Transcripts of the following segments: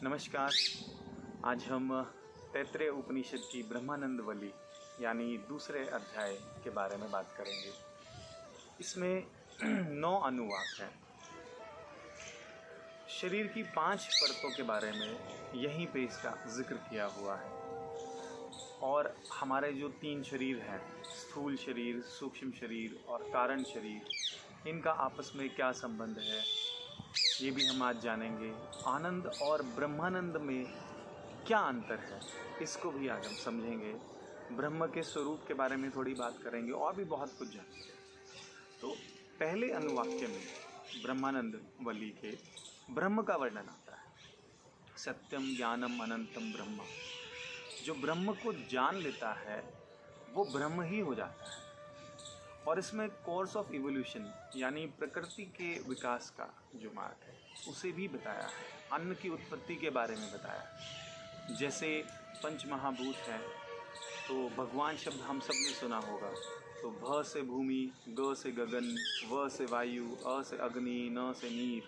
नमस्कार। आज हम तैत्तिरीय उपनिषद की ब्रह्मानंद वल्ली यानी दूसरे अध्याय के बारे में बात करेंगे। इसमें 9 अनुवाक हैं। शरीर की 5 परतों के बारे में यहीं पे इसका जिक्र किया हुआ है और हमारे जो 3 शरीर हैं, स्थूल शरीर, सूक्ष्म शरीर और कारण शरीर, इनका आपस में क्या संबंध है ये भी हम आज जानेंगे। आनंद और ब्रह्मानंद में क्या अंतर है इसको भी आज हम समझेंगे। ब्रह्म के स्वरूप के बारे में थोड़ी बात करेंगे और भी बहुत कुछ जानेंगे। तो पहले अनुवाक्य में ब्रह्मानंद वल्ली के ब्रह्म का वर्णन आता है। सत्यम ज्ञानम अनंतम ब्रह्म। जो ब्रह्म को जान लेता है वो ब्रह्म ही हो जाता है। और इसमें कोर्स ऑफ इवोल्यूशन यानी प्रकृति के विकास का जो मार्ग है उसे भी बताया है। अन्न की उत्पत्ति के बारे में बताया है। जैसे पंच महाभूत है तो भगवान शब्द हम सब ने सुना होगा। तो भ से भूमि, ग से गगन, व से वायु, अ से अग्नि, न से नीर,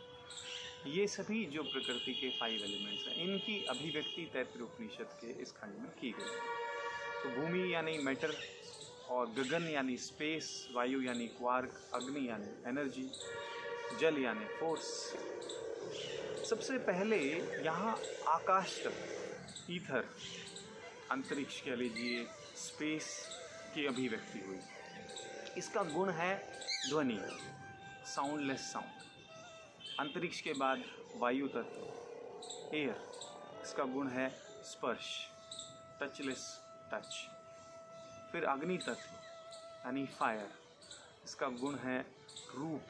ये सभी जो प्रकृति के 5 एलिमेंट्स हैं इनकी अभिव्यक्ति तैत्तिरीय उपनिषद के इस खंड में की गई है। तो भूमि यानी मैटर और गगन यानी स्पेस, वायु यानी क्वार्क, अग्नि यानी एनर्जी, जल यानी फोर्स। सबसे पहले यहाँ आकाश तत्व, ईथर, अंतरिक्ष कह लीजिए, स्पेस की अभिव्यक्ति हुई। इसका गुण है ध्वनि, साउंडलेस साउंड। अंतरिक्ष के बाद वायु तत्व, एयर, इसका गुण है स्पर्श, टचलेस टच। फिर अग्नि तत्व यानी फायर, इसका गुण है रूप,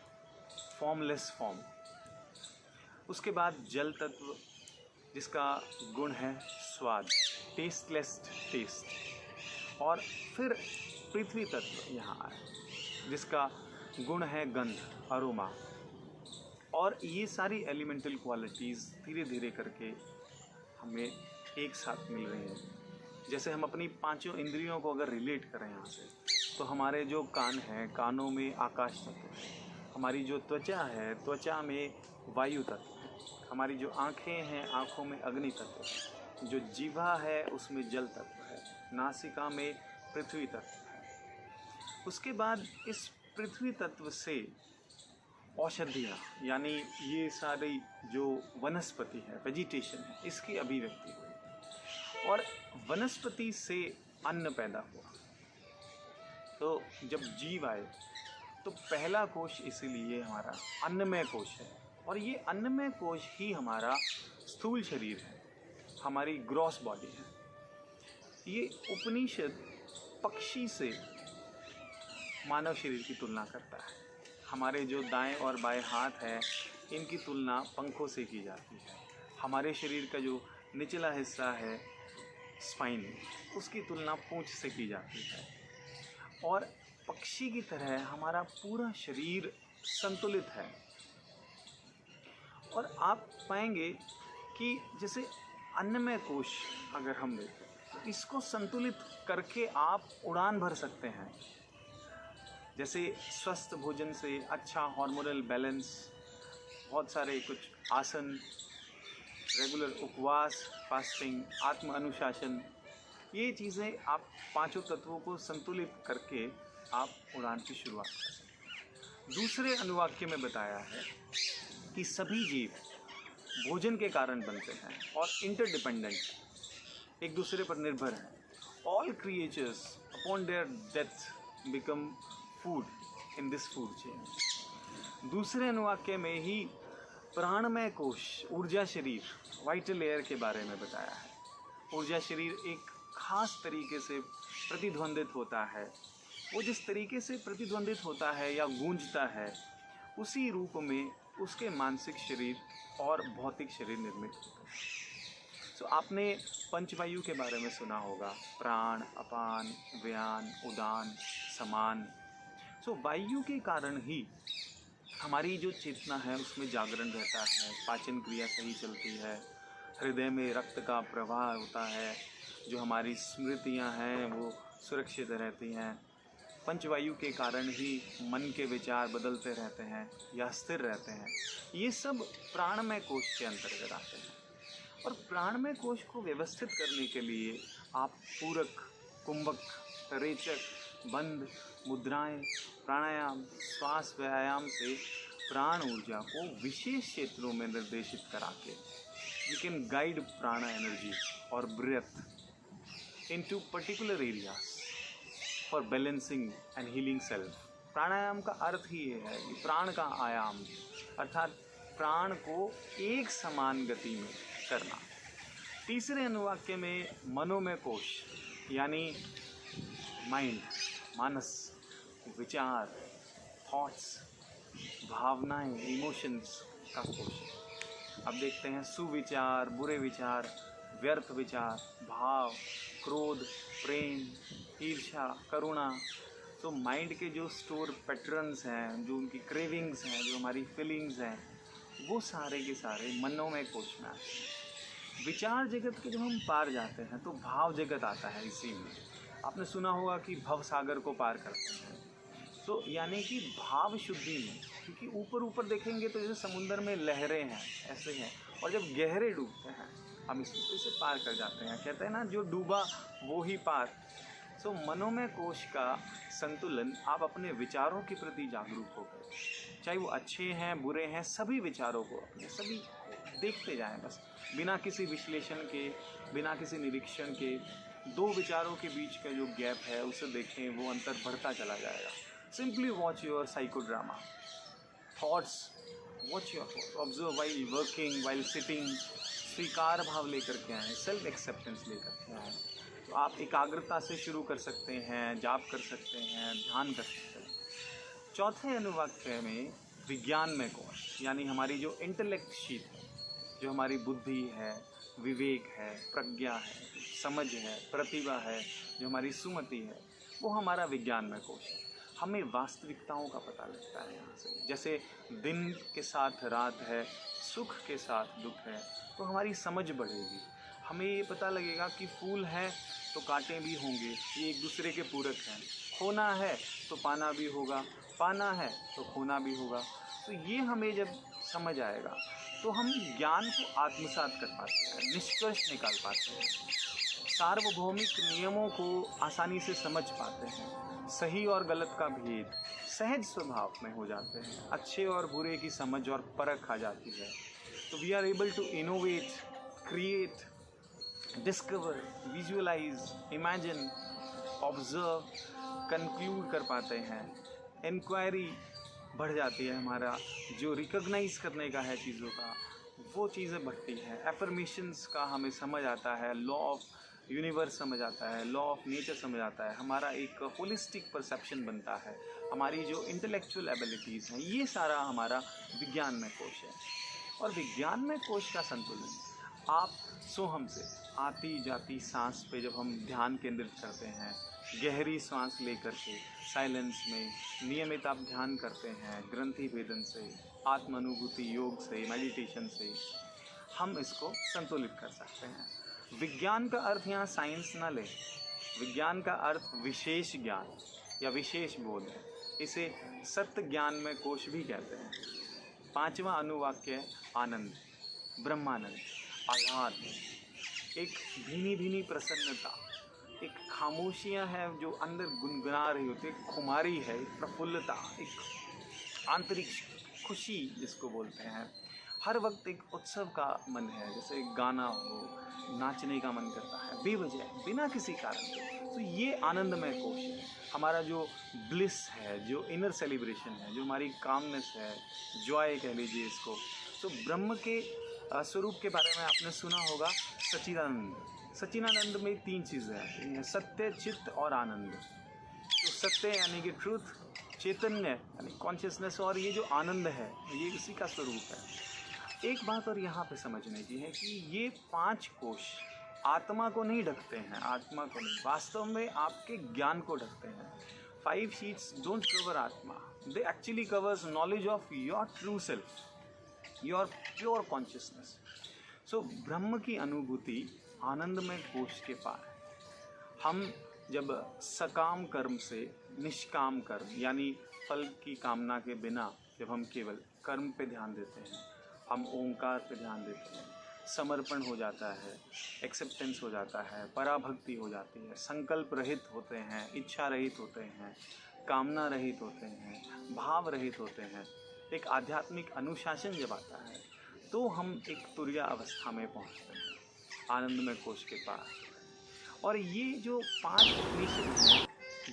फॉर्मलेस फॉर्म। उसके बाद जल तत्व जिसका गुण है स्वाद, टेस्टलेस टेस्ट। और फिर पृथ्वी तत्व यहाँ आए जिसका गुण है गंध, अरोमा। और ये सारी एलिमेंटल क्वालिटीज़ धीरे धीरे करके हमें एक साथ मिल रही हैं। जैसे हम अपनी 5 इंद्रियों को अगर रिलेट करें यहाँ से, तो हमारे जो कान हैं, कानों में आकाश तत्व है। हमारी जो त्वचा है, त्वचा में वायु तत्व है। हमारी जो आँखें हैं, आँखों में अग्नि तत्व है। जो जीवा है उसमें जल तत्व है। नासिका में पृथ्वी तत्व है। उसके बाद इस पृथ्वी तत्व से औषधियाँ यानी ये सारी जो वनस्पति है, वेजिटेशन है, इसकी अभिव्यक्ति हुई। और वनस्पति से अन्न पैदा हुआ। तो जब जीव आए तो पहला कोश इसीलिए हमारा अन्नमय कोश है। और ये अन्नमय कोश ही हमारा स्थूल शरीर है, हमारी ग्रॉस बॉडी है। ये उपनिषद पक्षी से मानव शरीर की तुलना करता है। हमारे जो दाएं और बाएं हाथ है इनकी तुलना पंखों से की जाती है। हमारे शरीर का जो निचला हिस्सा है, स्पाइन, उसकी तुलना पूंछ से की जाती है। और पक्षी की तरह हमारा पूरा शरीर संतुलित है। और आप पाएंगे कि जैसे अन्नमय कोश अगर हम देखें तो इसको संतुलित करके आप उड़ान भर सकते हैं। जैसे स्वस्थ भोजन से अच्छा हार्मोनल बैलेंस, बहुत सारे कुछ आसन, रेगुलर उपवास, फास्टिंग, आत्म अनुशासन, ये चीज़ें आप 5 तत्वों को संतुलित करके आप उड़ान की शुरुआत कर सकते हैं। दूसरे अनुवाक्य में बताया है कि सभी जीव भोजन के कारण बनते हैं और इंटरडिपेंडेंट, एक दूसरे पर निर्भर हैं। All creatures upon their death become food in this food chain. दूसरे अनुवाक्य में ही प्राणमय कोश, ऊर्जा शरीर, वाइटल एयर के बारे में बताया है। ऊर्जा शरीर एक खास तरीके से प्रतिध्वंदित होता है। वो जिस तरीके से प्रतिध्वंदित होता है या गूंजता है उसी रूप में उसके मानसिक शरीर और भौतिक शरीर निर्मित होते हैं। तो आपने पंचवायु के बारे में सुना होगा, प्राण, अपान, व्यान, उदान, समान। सो वायु के कारण ही हमारी जो चेतना है उसमें जागरण रहता है, पाचन क्रिया सही चलती है, हृदय में रक्त का प्रवाह होता है, जो हमारी स्मृतियां हैं वो सुरक्षित रहती हैं। पंचवायु के कारण ही मन के विचार बदलते रहते हैं या स्थिर रहते हैं। ये सब प्राणमय कोश के अंतर्गत आते हैं। और प्राणमय कोश को व्यवस्थित करने के लिए आप पूरक, कुंभक, रेचक, बंध, मुद्राएं, प्राणायाम, श्वास व्यायाम से प्राण ऊर्जा को विशेष क्षेत्रों में निर्देशित करा के you can guide prana energy और breathe into particular areas for balancing and healing self. Pranayama का अर्थ ही ये है कि प्राण का आयाम अर्थात प्राण को एक समान गति में करना। तीसरे अनुवाक्य में मनोमय कोश यानी माइंड, मानस, विचार, थॉट्स, भावनाएं, इमोशंस का कोश। अब देखते हैं सुविचार, बुरे विचार, व्यर्थ विचार, भाव, क्रोध, प्रेम, ईर्ष्या, करुणा। तो माइंड के जो स्टोर पैटर्न्स हैं, जो उनकी क्रेविंग्स हैं, जो हमारी फीलिंग्स हैं, वो सारे के सारे मनोमय कोश में आते हैं। विचार जगत के जब हम पार जाते हैं तो भाव जगत आता है इसी में। आपने सुना होगा कि भव सागर को पार करते हैं, तो यानी कि भाव शुद्धि में, क्योंकि ऊपर ऊपर देखेंगे तो जैसे समुद्र में लहरें हैं ऐसे हैं, और जब गहरे डूबते हैं हम इसे पार कर जाते हैं। कहते हैं ना, जो डूबा वो ही पार। सो मनोमय कोश का संतुलन, आप अपने विचारों के प्रति जागरूक हो गए, चाहे वो अच्छे हैं बुरे हैं, सभी विचारों को अपने सभी देखते जाएं, बस बिना किसी विश्लेषण के, बिना किसी निरीक्षण के। दो विचारों के बीच का जो गैप है उसे देखें, वो अंतर बढ़ता चला जाएगा। Simply watch your psychodrama thoughts, watch your thoughts, observe while working, while sitting. स्वीकार भाव लेकर के आएँ, सेल्फ एक्सेप्टेंस लेकर के आएँ। तो आप एकाग्रता से शुरू कर सकते हैं, जाप कर सकते हैं, ध्यान कर सकते हैं। चौथे अनुवाक्य में विज्ञानमय कोश यानी हमारी जो इंटेलेक्ट शीट है, जो हमारी बुद्धि है, विवेक है, प्रज्ञा है, समझ है, प्रतिभा है, जो हमारी सुमति है, वो हमारा विज्ञानमय कोश है। हमें वास्तविकताओं का पता लगता है यहाँ से। जैसे दिन के साथ रात है, सुख के साथ दुख है, तो हमारी समझ बढ़ेगी। हमें ये पता लगेगा कि फूल है तो कांटे भी होंगे, ये एक दूसरे के पूरक हैं। खोना है तो पाना भी होगा, पाना है तो खोना भी होगा। तो ये हमें जब समझ आएगा तो हम ज्ञान को आत्मसात कर पाते हैं, निष्कर्ष निकाल पाते हैं, सार्वभौमिक नियमों को आसानी से समझ पाते हैं, सही और गलत का भेद सहज स्वभाव में हो जाते हैं, अच्छे और बुरे की समझ और परख आ जाती है। तो we are able to innovate, create, discover, visualise, imagine, observe, conclude कर पाते हैं। इंक्वायरी बढ़ जाती है, हमारा जो रिकॉग्नाइज करने का है चीज़ों का, वो चीज़ें बढ़ती हैं। एफर्मेशंस का हमें समझ आता है, लॉ ऑफ यूनिवर्स समझ आता है, लॉ ऑफ नेचर समझ आता है, हमारा एक होलिस्टिक परसेप्शन बनता है, हमारी जो इंटेलेक्चुअल एबिलिटीज़ हैं, ये सारा हमारा विज्ञानमय कोश है। और विज्ञानमय कोश का संतुलन आप सोहम से आती जाती सांस पे जब हम ध्यान केंद्रित करते हैं, गहरी सांस लेकर के साइलेंस में नियमित आप ध्यान करते हैं, ग्रंथि भेदन से, आत्म अनुभूति योग से, मेडिटेशन से हम इसको संतुलित कर सकते हैं। विज्ञान का अर्थ यहाँ साइंस ना लें, विज्ञान का अर्थ विशेष ज्ञान या विशेष बोध है। इसे सत्य ज्ञान में कोश भी कहते हैं। पांचवा अनुवाक्य आनंद, ब्रह्मानंद, आह्लाद, एक भीनी भीनी प्रसन्नता, एक खामोशियाँ है जो अंदर गुनगुना रही होती है, एक खुमारी है, एक प्रफुल्लता, एक आंतरिक खुशी जिसको बोलते हैं। हर वक्त एक उत्सव का मन है, जैसे गाना हो, नाचने का मन करता है बेवजह, बिना किसी कारण के। तो ये आनंदमय कोश है। हमारा जो ब्लिस है, जो इनर सेलिब्रेशन है, जो हमारी कामनेस है, जॉय कह लीजिए इसको। तो ब्रह्म के स्वरूप के बारे में आपने सुना होगा, सच्चिदानंद। सच्चिदानंद में तीन चीज़ें हैं, सत्य, चित्त और आनंद। तो सत्य यानी कि ट्रूथ, चैतन्य यानी कॉन्शियसनेस, और ये जो आनंद है ये इसी का स्वरूप है। एक बात और यहाँ पे समझने की है कि ये पांच कोश आत्मा को नहीं ढकते हैं, आत्मा को नहीं, वास्तव में आपके ज्ञान को ढकते हैं। 5 sheets don't cover आत्मा, they actually covers knowledge of your true self, your pure consciousness। So ब्रह्म की अनुभूति आनंदमय कोश के पार है। हम जब सकाम कर्म से निष्काम कर्म यानी फल की कामना के बिना जब हम केवल कर्म पे ध्यान देते हैं, हम ओंकार पे ध्यान देते हैं, समर्पण हो जाता है, एक्सेप्टेंस हो जाता है, पराभक्ति हो जाती है, संकल्प रहित होते हैं, इच्छा रहित होते हैं, कामना रहित होते हैं, भाव रहित होते हैं, एक आध्यात्मिक अनुशासन जब आता है तो हम एक तुर्या अवस्था में पहुंचते हैं, आनंदमय कोश के पार। और ये जो 5 उपनिषद हैं,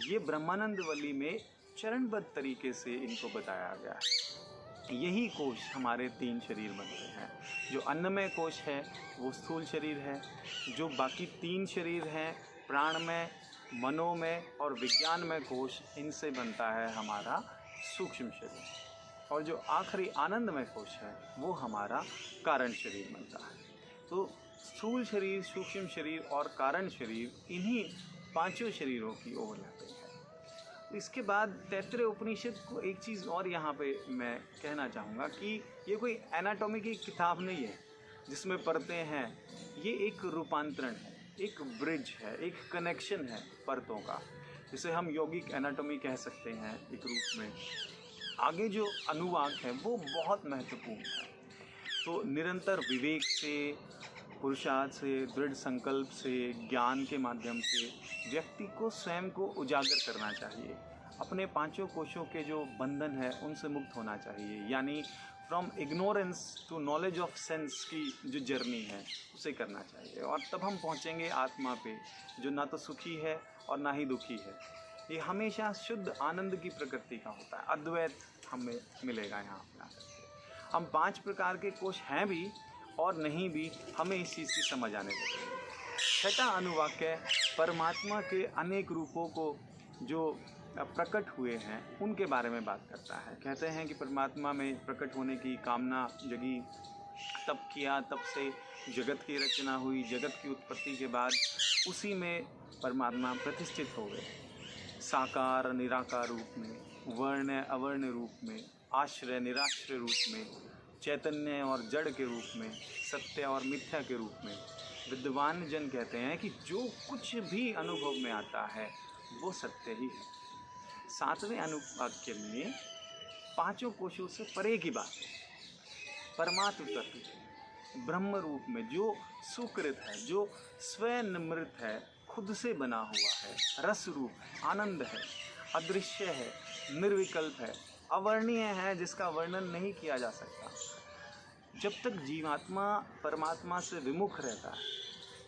ये ब्रह्मानंद वल्ली में चरणबद्ध तरीके से इनको बताया गया है। यही कोश हमारे 3 शरीर बनते हैं। जो अन्नमय कोश है वो स्थूल शरीर है, जो बाकी 3 शरीर हैं प्राणमय, मनोमय और विज्ञानमय कोश, इनसे बनता है हमारा सूक्ष्म शरीर। और जो आखिरी आनंदमय कोश है वो हमारा कारण शरीर बनता है। तो स्थूल शरीर, सूक्ष्म शरीर और कारण शरीर, इन्हीं 5 शरीरों की ओवरलैपिंग है। इसके बाद तैत्तिरीय उपनिषद को एक चीज़ और यहाँ पे मैं कहना चाहूँगा कि ये कोई एनाटॉमी की किताब नहीं है जिसमें पढ़ते हैं। ये एक रूपांतरण है, एक ब्रिज है, एक कनेक्शन है परतों का, जिसे हम यौगिक एनाटॉमी कह सकते हैं एक रूप में। आगे जो अनुवाद है वो बहुत महत्वपूर्ण है। तो निरंतर विवेक से, पुरुषार्थ से, दृढ़ संकल्प से, ज्ञान के माध्यम से व्यक्ति को स्वयं को उजागर करना चाहिए। अपने 5 कोशों के जो बंधन है उनसे मुक्त होना चाहिए, यानी from ignorance to knowledge of sense की जो जर्नी है उसे करना चाहिए। और तब हम पहुंचेंगे आत्मा पे, जो ना तो सुखी है और ना ही दुखी है। ये हमेशा शुद्ध आनंद की प्रकृति का होता है। अद्वैत हमें मिलेगा यहाँ पे आकर के। हम 5 प्रकार के कोश हैं भी और नहीं भी, हमें इस चीज़ की समझ आने लगेगी। छठा अनुवाक्य परमात्मा के अनेक रूपों को जो प्रकट हुए हैं उनके बारे में बात करता है। कहते हैं कि परमात्मा में प्रकट होने की कामना जगी, तप किया, तब से जगत की रचना हुई। जगत की उत्पत्ति के बाद उसी में परमात्मा प्रतिष्ठित हो गए, साकार निराकार रूप में, वर्ण अवर्ण रूप में, आश्रय निराश्रय रूप में, चैतन्य और जड़ के रूप में, सत्य और मिथ्या के रूप में। विद्वान जन कहते हैं कि जो कुछ भी अनुभव में आता है वो सत्य ही है। 7वें अनुवाक्य में 5 कोशों से परे की बात है, परमात्म तत्व ब्रह्म रूप में जो सुकृत है, जो स्वयं निमृत है, खुद से बना हुआ है, रस रूप है, आनंद है, अदृश्य है, निर्विकल्प है, अवर्णीय है, जिसका वर्णन नहीं किया जा सकता। जब तक जीवात्मा परमात्मा से विमुख रहता है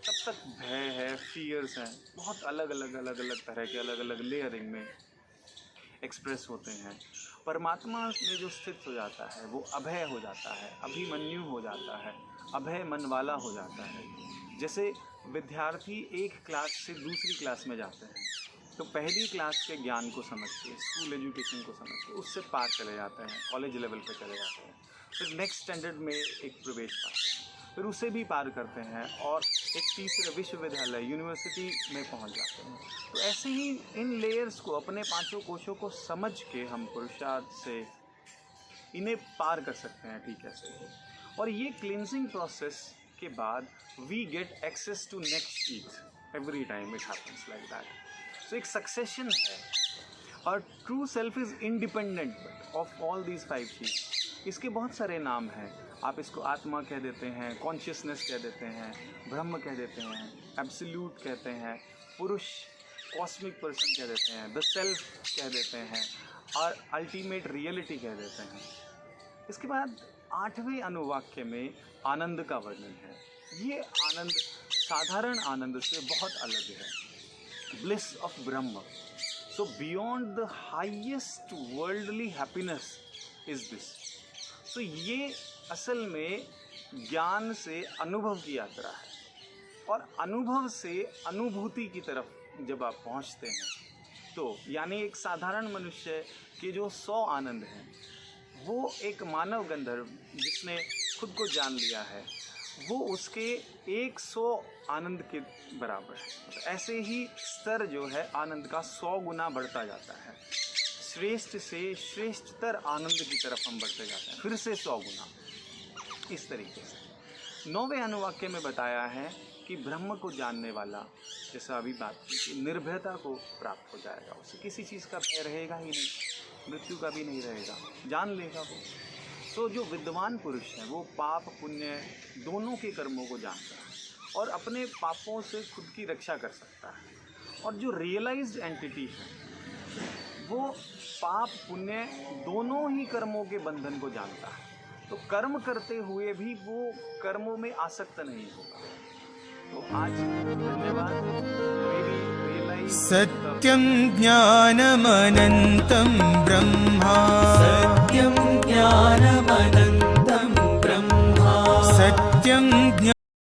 तब तक भय है, फियर्स हैं, बहुत अलग अलग तरह के अलग अलग लेयरिंग में एक्सप्रेस होते हैं। परमात्मा में जो स्थित हो जाता है वो अभय हो जाता है, अभिमन्यु हो जाता है, अभय मन वाला हो जाता है। जैसे विद्यार्थी एक क्लास से दूसरी क्लास में जाते हैं तो पहली क्लास के ज्ञान को समझ के, स्कूल एजुकेशन को समझ के उससे पार चले जाते हैं, कॉलेज लेवल पे चले जाते हैं, फिर नेक्स्ट स्टैंडर्ड में एक प्रवेश पाते हैं, फिर उसे भी पार करते हैं और एक तीसरे विश्वविद्यालय यूनिवर्सिटी में पहुंच जाते हैं। तो ऐसे ही इन लेयर्स को, अपने 5 कोशों को समझ के हम पुरुषार्थ से इन्हें पार कर सकते हैं ठीक है से। और ये क्लींजिंग प्रोसेस के बाद we get access to next sheet every time it happens like that. So एक सक्सेशन है। और true self is independent of all these 5 sheets. इसके बहुत सारे नाम हैं। आप इसको आत्मा कह देते हैं, कॉन्शियसनेस कह देते हैं, ब्रह्म कह देते हैं, एब्सोल्यूट कहते हैं, पुरुष कॉस्मिक पर्सन कह देते हैं, द सेल्फ कह देते हैं और अल्टीमेट रियलिटी कह देते हैं। इसके बाद 8वें अनुवाक्य में आनंद का वर्णन है। ये आनंद साधारण आनंद से बहुत अलग है। Bliss of Brahman. So beyond the highest worldly happiness is this. So ये असल में ज्ञान से अनुभव की यात्रा है और अनुभव से अनुभूति की तरफ जब आप पहुंचते हैं तो यानी एक साधारण मनुष्य के जो 100 आनंद हैं वो एक मानव गंधर्व जिसने खुद को जान लिया है वो उसके 100 आनंद के बराबर है। तो ऐसे ही स्तर जो है आनंद का 100 गुना बढ़ता जाता है। श्रेष्ठ से श्रेष्ठतर आनंद की तरफ हम बढ़ते जाते हैं, फिर से 100 गुना इस तरीके से। 9वें अनुवाक्य में बताया है कि ब्रह्म को जानने वाला, जैसा अभी बात की, कि निर्भयता को प्राप्त हो जाएगा, उसे किसी चीज़ का भय रहेगा ही नहीं, मृत्यु का भी नहीं रहेगा, जान लेगा वो। सो जो विद्वान पुरुष है वो पाप पुण्य दोनों के कर्मों को जानता है और अपने पापों से खुद की रक्षा कर सकता है। और जो रियलाइज्ड एंटिटी है वो पाप पुण्य दोनों ही कर्मों के बंधन को जानता है, तो कर्म करते हुए भी वो कर्मों में आसक्त नहीं होगा। तो आज धन्यवाद। मेरी रियलाइज सत्यं ज्ञानमनन्तं ब्रह्मा